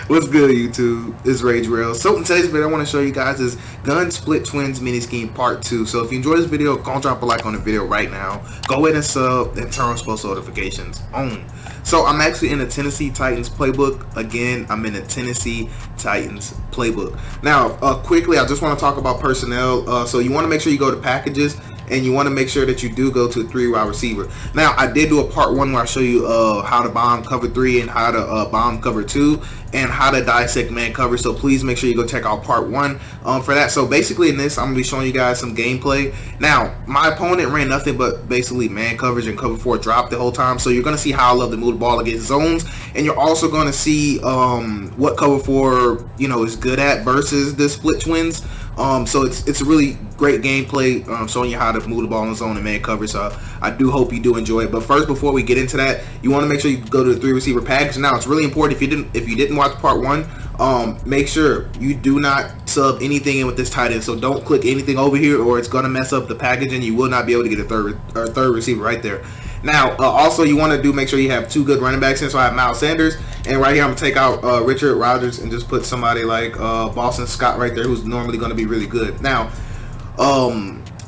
What's good, YouTube? It's Rage Rail. So in today's video, I want to show you guys is Gun Split Twins mini scheme part 2. So if you enjoyed this video, go drop a like on the video right now. Go ahead and sub and turn on post notifications on. So I'm actually in the Tennessee Titans playbook. Again, I'm in the Tennessee Titans playbook. Now, quickly, I just want to talk about personnel. So you want to make sure you go to packages, and you want to make sure that you do go to a 3 wide receiver. Now, I did do a part 1 where I show you how to bomb cover 3 and how to bomb cover 2 and how to dissect man cover. So please make sure you go check out part 1 for that. So basically in this, I'm going to be showing you guys some gameplay. Now, my opponent ran nothing but basically man coverage and cover 4 drop the whole time. So you're going to see how I love to move the ball against zones. And you're also going to see what cover 4, is good at versus the split twins. So it's a really great gameplay showing you how to move the ball in the zone and man cover. So I do hope you do enjoy it. But first, before we get into that, you want to make sure you go to the 3 receiver package. Now, it's really important if you didn't watch part 1, make sure you do not sub anything in with this tight end. So don't click anything over here, or it's gonna mess up the package, and you will not be able to get a third receiver right there. Now, also you want to make sure you have 2 good running backs in. So I have Miles Sanders, and right here I'm gonna take out Richard Rodgers and just put somebody like Boston Scott right there, who's normally going to be really good. Now,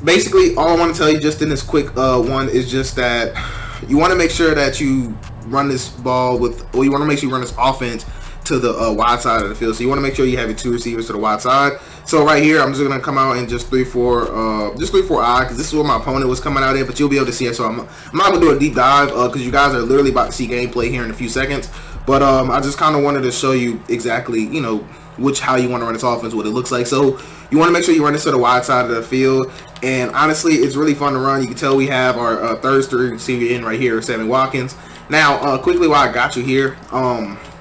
basically all I want to tell you just in this quick one is just that you want to make sure that you run this ball you want to make sure you run this offense to the wide side of the field. So you want to make sure you have your 2 receivers to the wide side. So right here, I'm just going to come out and just 3-4 I, because this is what my opponent was coming out in, but you'll be able to see it. So I'm not going to do a deep dive because you guys are literally about to see gameplay here in a few seconds. But I just kind of wanted to show you exactly, how you want to run this offense, what it looks like. So you want to make sure you run this to the wide side of the field. And honestly, it's really fun to run. You can tell we have our third string receiver in right here, Sammy Watkins. Now, quickly while I got you here,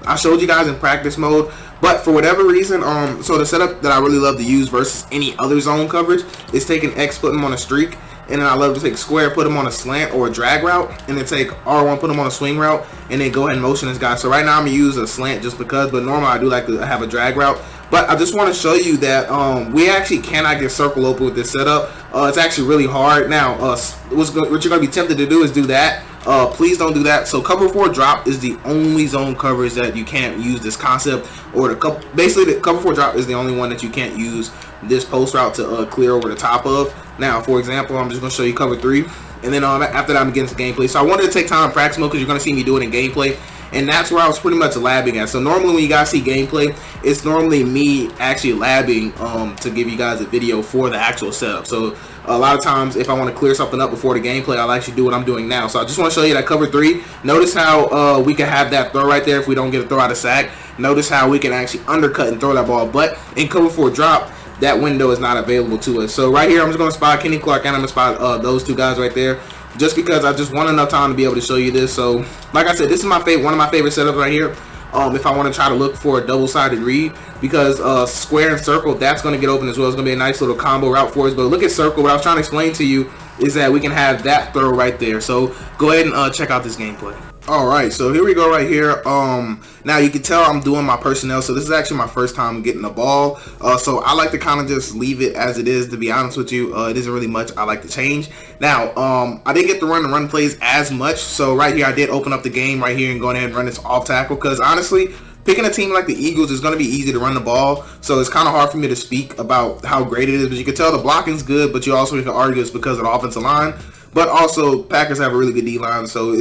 I showed you guys in practice mode, but for whatever reason, so the setup that I really love to use versus any other zone coverage is taking X, put them on a streak, and then I love to take square, put them on a slant or a drag route, and then take R1, put them on a swing route, and then go ahead and motion this guy. So right now I'm gonna use a slant just because, but normally I do like to have a drag route. But I just want to show you that we actually cannot get circle open with this setup. It's actually really hard. Now, what you're going to be tempted to do is do that. Please don't do that. So cover 4 drop is the only zone coverage that you can't use this concept, or basically the cover 4 drop is the only one that you can't use this post route to clear over the top of. Now, for example, I'm just going to show you cover 3, and then after that I'm getting to gameplay. So I wanted to take time in practice mode because you're going to see me do it in gameplay. And that's where I was pretty much labbing at. So normally when you guys see gameplay, it's normally me actually labbing to give you guys a video for the actual setup. So a lot of times if I want to clear something up before the gameplay, I'll actually do what I'm doing now. So I just want to show you that cover 3. Notice how we can have that throw right there if we don't get a throw out of sack. Notice how we can actually undercut and throw that ball. But in cover 4 drop, that window is not available to us. So right here, I'm just going to spot Kenny Clark, and I'm going to spot those 2 guys right there, just because I just want enough time to be able to show you this. So like I said, this is one of my favorite setups right here. If I want to try to look for a double-sided read, because square and circle, that's going to get open as well. It's going to be a nice little combo route for us. But look at circle. What I was trying to explain to you is that we can have that throw right there. So go ahead and check out this gameplay. Alright, so here we go right here. Now you can tell I'm doing my personnel, so this is actually my first time getting the ball. So I like to kind of just leave it as it is, to be honest with you. It isn't really much I like to change. Now, I didn't get to run the run plays as much, so right here I did open up the game right here and go ahead and run this off tackle, because honestly, picking a team like the Eagles is going to be easy to run the ball, so it's kind of hard for me to speak about how great it is. But you can tell the blocking's good, but you also can argue it's because of the offensive line. But also, Packers have a really good D-line, so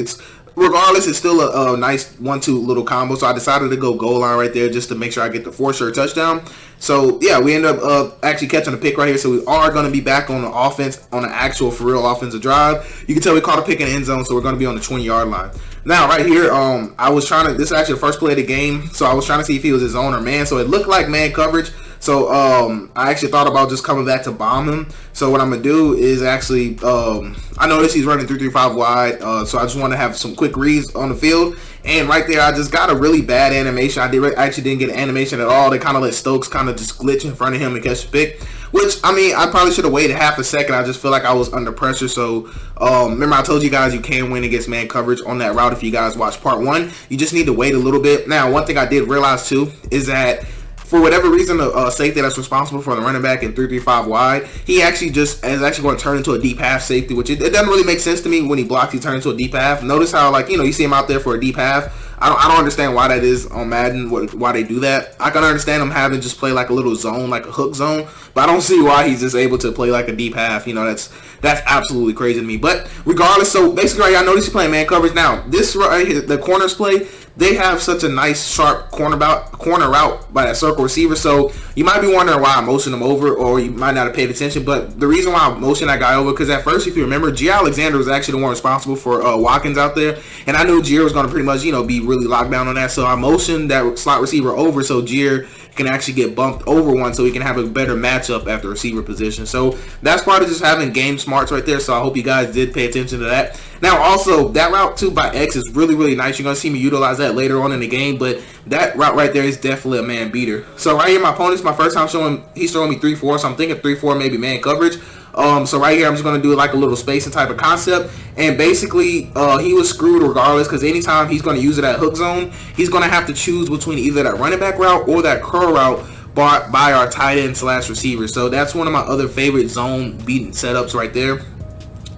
regardless, it's still a nice 1-2 little combo. So I decided to go goal line right there just to make sure I get the for-sure touchdown. So yeah, we end up actually catching a pick right here. So we are going to be back on the offense, on the actual for real offensive drive. You can tell we caught a pick in the end zone, so we're going to be on the 20-yard line. Now right here, I was trying to, this is actually the first play of the game, so I was trying to see if he was his zone or man. So it looked like man coverage. So I actually thought about just coming back to bomb him. So what I'm gonna do is actually, I noticed he's running 3-3-5 wide, so I just want to have some quick reads on the field. And right there, I just got a really bad animation. I actually didn't get an animation at all. They kind of let Stokes kind of just glitch in front of him and catch the pick. Which, I mean, I probably should have waited half a second. I just feel like I was under pressure. So, remember I told you guys you can win against man coverage on that route if you guys watch part 1. You just need to wait a little bit. Now, one thing I did realize too is that for whatever reason, the safety that's responsible for the running back in 3-3-5 wide, he actually is actually going to turn into a deep half safety, which it doesn't really make sense to me. When he blocks, he turns into a deep half. Notice how, like, you see him out there for a deep half. I don't understand why that is on Madden, why they do that. I can understand him having just play like a little zone, like a hook zone, but I don't see why he's just able to play like a deep half. That's absolutely crazy to me. But regardless, so basically, right, I noticed he's playing man coverage. Now, this right here, the corners play, they have such a nice, sharp corner route by that circle receiver. So you might be wondering why I motioned him over, or you might not have paid attention. But the reason why I motioned that guy over, because at first, if you remember, G. Alexander was actually the one responsible for Watkins out there, and I knew Jair was going to pretty much, be really locked down on that. So I motioned that slot receiver over so Jair can actually get bumped over one, so he can have a better matchup at the receiver position. So that's part of just having game smarts right there. So I hope you guys did pay attention to that. Now, also, that route 2 by X is really, really nice. You're going to see me utilize that later on in the game, but that route right there is definitely a man beater. So right here, my opponent's my first time he's showing me 3-4, so I'm thinking 3-4 maybe man coverage. So right here, I'm just going to do like a little spacing type of concept. And basically, he was screwed regardless, because anytime he's going to use it at hook zone, he's going to have to choose between either that running back route or that curl route by our tight end / receiver. So that's one of my other favorite zone beating setups right there.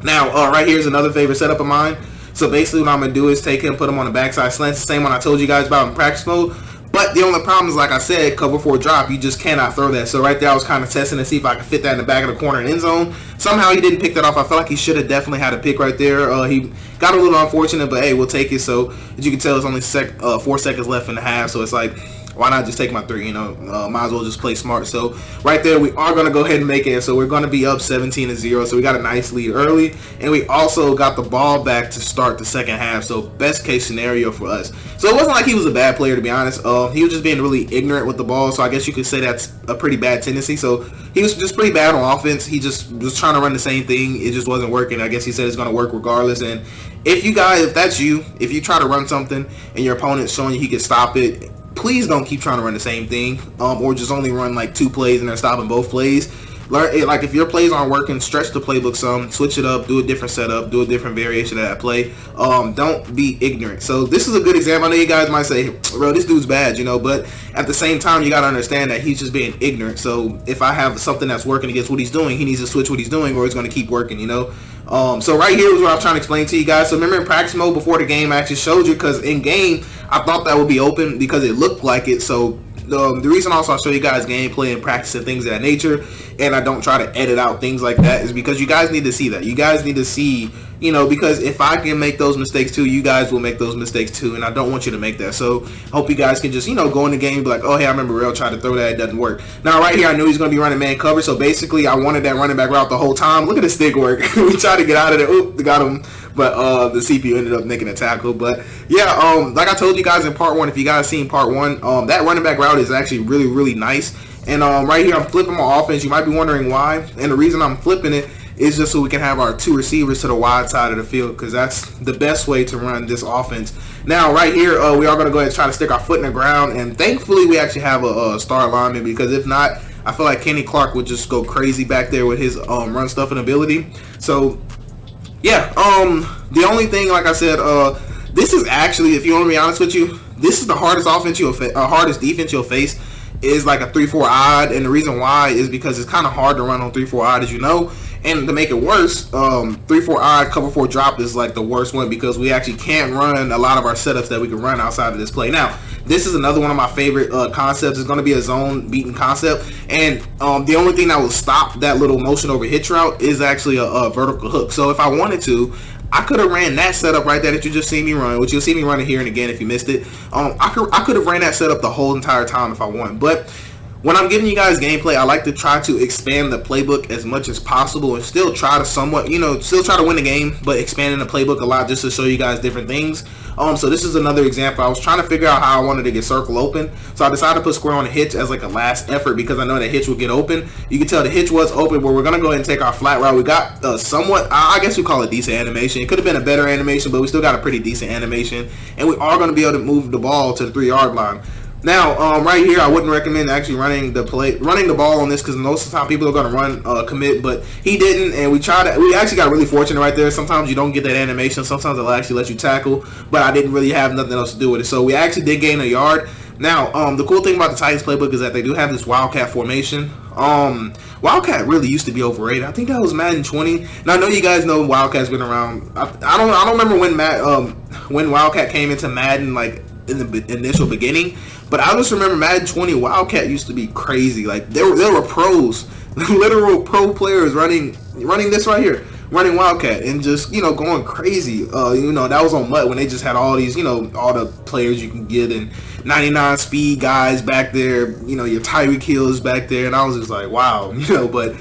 Now, right here is another favorite setup of mine. So basically what I'm going to do is take him, put him on the backside slant. It's the same one I told you guys about in practice mode. But the only problem is, like I said, cover 4 drop, you just cannot throw that. So right there, I was kind of testing to see if I could fit that in the back of the corner and end zone. Somehow he didn't pick that off. I felt like he should have definitely had a pick right there. He got a little unfortunate, but hey, we'll take it. So as you can tell, it's only 4 seconds left in the half. So it's like, why not just take my 3, might as well just play smart. So right there, we are going to go ahead and make it. So we're going to be up 17-0. So we got a nice lead early. And we also got the ball back to start the second half. So best case scenario for us. So it wasn't like he was a bad player, to be honest. He was just being really ignorant with the ball. So I guess you could say that's a pretty bad tendency. So he was just pretty bad on offense. He just was trying to run the same thing. It just wasn't working. I guess he said it's going to work regardless. And if that's you, if you try to run something and your opponent's showing you he can stop it, please don't keep trying to run the same thing, or just only run like 2 plays and they're stopping both plays. Learn it, like if your plays aren't working, stretch the playbook some, switch it up, do a different setup, do a different variation of that play. Don't be ignorant. So this is a good example. I know you guys might say, bro, this dude's bad, but at the same time, you got to understand that he's just being ignorant. So if I have something that's working against what he's doing, he needs to switch what he's doing, or he's going to keep working, So right here is what I was trying to explain to you guys. So remember in practice mode before the game, I actually showed you, because in game, I thought that would be open because it looked like it. So the reason also I show you guys gameplay and practice and things of that nature, and I don't try to edit out things like that, is because you guys need to see that. You guys need to see, because if I can make those mistakes too, you guys will make those mistakes too, and I don't want you to make that. So hope you guys can just, go in the game and be like, oh, hey, I remember Rail tried to throw that, it doesn't work. Now right here, I knew he's going to be running man cover, so basically I wanted that running back route the whole time. Look at the stick work. We tried to get out of there. Oop, got him. But the CPU ended up making a tackle. But yeah, like I told you guys in part 1, if you guys seen part 1, that running back route is actually really, really nice. And right here, I'm flipping my offense. You might be wondering why. And the reason I'm flipping it is just so we can have our 2 receivers to the wide side of the field, because that's the best way to run this offense. Now, right here, we are going to go ahead and try to stick our foot in the ground. And thankfully, we actually have a star lineman, because if not, I feel like Kenny Clark would just go crazy back there with his run stuffing ability. So yeah, the only thing, like I said, this is actually, if you want to be honest with you, this is the hardest hardest defense you'll face, is like a 3-4 odd, and the reason why is because it's kind of hard to run on 3-4 odd, as you know. And to make it worse, 3-4 odd, cover 4 drop is like the worst one, because we actually can't run a lot of our setups that we can run outside of this play. Now, this is another one of my favorite concepts. It's going to be a zone beating concept, and the only thing that will stop that little motion over hitch route is actually a vertical hook. So if I wanted to, I could have ran that setup right there that you just see me run, which you'll see me running here and again if you missed it. I could have ran that setup the whole entire time if I wanted. But when I'm giving you guys gameplay, I like to try to expand the playbook as much as possible and still try to somewhat, still try to win the game, but expanding the playbook a lot just to show you guys different things. So this is another example. I was trying to figure out how I wanted to get circle open, so I decided to put square on a hitch as like a last effort, because I know that hitch would get open. You can tell the hitch was open, but we're gonna go ahead and take our flat route. We got somewhat, I guess we call it decent animation. It could have been a better animation, but we still got a pretty decent animation, and we are going to be able to move the ball to the 3-yard line. Now, right here, I wouldn't recommend actually running the ball on this, because most of the time people are going to run commit, but he didn't, and we actually got really fortunate right there. Sometimes you don't get that animation. Sometimes it'll actually let you tackle, but I didn't really have nothing else to do with it. So we actually did gain a yard. Now, the cool thing about the Titans playbook is that they do have this Wildcat formation. Wildcat really used to be overrated. I think that was Madden 20. Now I know you guys know Wildcat's been around. I don't remember when Wildcat came into Madden, like in the initial beginning. But I just remember Madden 20 Wildcat used to be crazy. Like there were pros, literal pro players running this right here, running Wildcat, and just, you know, going crazy. You know, that was on MUT when they just had all these, you know, all the players you can get, and 99 speed guys back there, you know, your Tyreek Hills back there, and I was just like, wow, you know. But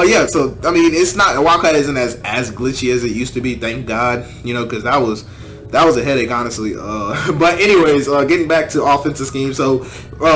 yeah, so I mean, it's not, Wildcat isn't as glitchy as it used to be, thank God, you know, because that was a headache, honestly. But anyways, getting back to offensive scheme. So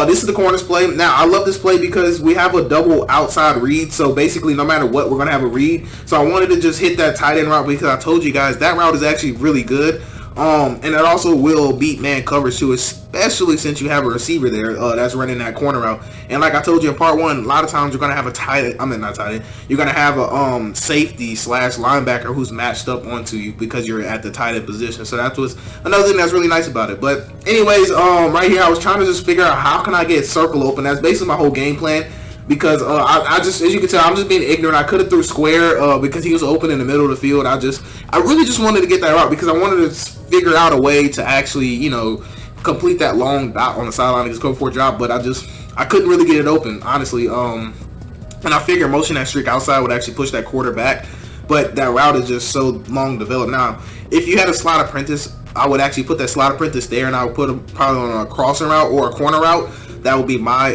this is the corners play. Now, I love this play because we have a double outside read. So basically, no matter what, we're going to have a read. So I wanted to just hit that tight end route because I told you guys that route is actually really good. And it also will beat man coverage too, especially since you have a receiver there that's running that corner route. And like I told you in part one, a lot of times you're gonna have you're gonna have a safety / linebacker who's matched up onto you because you're at the tight end position. So that was another thing that's really nice about it. But anyways, right here I was trying to just figure out how can I get circle open. That's basically my whole game plan. Because I just, as you can tell, I'm just being ignorant. I could have threw square because he was open in the middle of the field. I really just wanted to get that route because I wanted to figure out a way to actually, you know, complete that long dot on the sideline and just go for a drop. But I couldn't really get it open, honestly. And I figured motion that streak outside would actually push that quarterback. But that route is just so long developed. Now, if you had a slot apprentice, I would actually put that slot apprentice there, and I would put him probably on a crossing route or a corner route. That would be my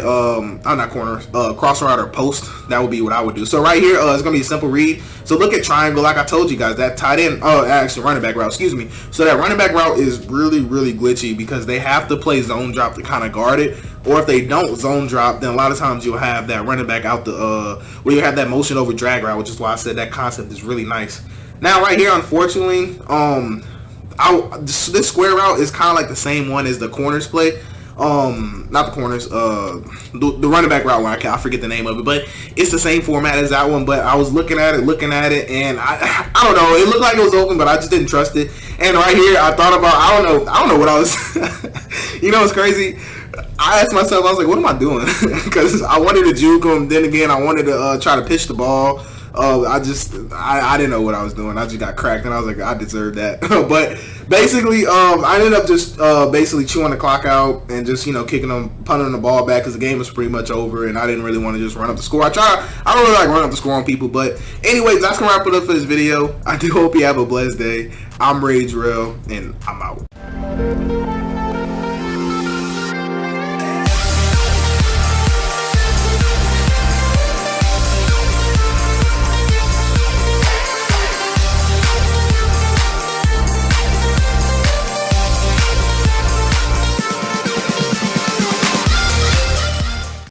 crossing route or post. That would be what I would do. So right here, it's gonna be a simple read. So look at triangle, like I told you guys, that tight end, actually running back route, excuse me. So that running back route is really, really glitchy because they have to play zone drop to kind of guard it. Or if they don't zone drop, then a lot of times you'll have that running back out where you have that motion over drag route, which is why I said that concept is really nice. Now right here, unfortunately, this square route is kind of like the same one as the corners play. Not the corners, the running back route one, I forget the name of it, but it's the same format as that one. But I was looking at it, and I don't know, it looked like it was open, but I just didn't trust it. And right here, I thought about, I don't know what I was, you know, it's crazy. I asked myself, I was like, what am I doing? Because I wanted to juke him, then again, I wanted to try to pitch the ball. I didn't know what I was doing. I just got cracked, and I was like, I deserve that. But basically, I ended up just basically chewing the clock out and just, you know, punting the ball back because the game was pretty much over, and I didn't really want to just run up the score. I don't really like running up the score on people, but anyways, that's gonna wrap it up for this video. I do hope you have a blessed day. I'm Rage Real, and I'm out.